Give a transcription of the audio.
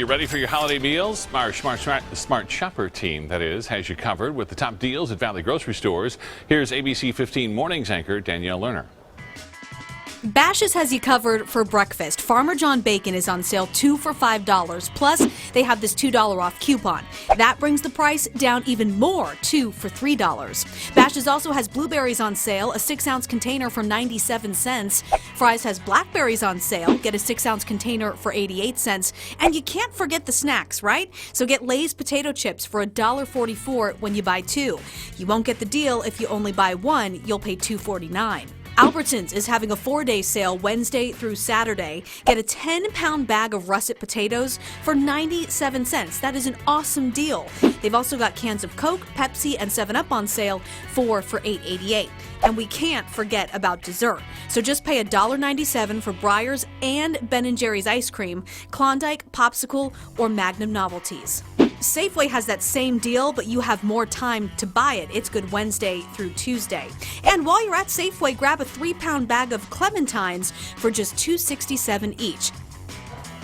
you ready for your holiday meals? Our Smart Shopper team, that is, has you covered with the top deals at Valley grocery stores. Here's ABC 15 Mornings anchor Danielle Lerner. Bash's has you covered for breakfast. Farmer John bacon is on sale 2 for $5. Plus, they have this $2 off coupon. That brings the price down even more, 2 for $3. Bash's also has blueberries on sale, a 6-ounce container for 97 cents. Fry's has blackberries on sale, get a 6-ounce container for 88 cents. And you can't forget the snacks, right? So get Lay's potato chips for $1.44 when you buy 2. You won't get the deal if you only buy 1, you'll pay $2.49. Albertsons is having a 4-day sale Wednesday through Saturday. Get a 10-pound bag of russet potatoes for 97 cents. That is an awesome deal. They've also got cans of Coke, Pepsi, and 7-Up on sale, 4 for $8.88. And we can't forget about dessert. So just pay $1.97 for Breyers and Ben & Jerry's ice cream, Klondike, Popsicle, or Magnum novelties. Safeway has that same deal, but you have more time to buy it. It's good Wednesday through Tuesday. And while you're at Safeway, grab a 3-pound bag of clementines for just $2.67 each.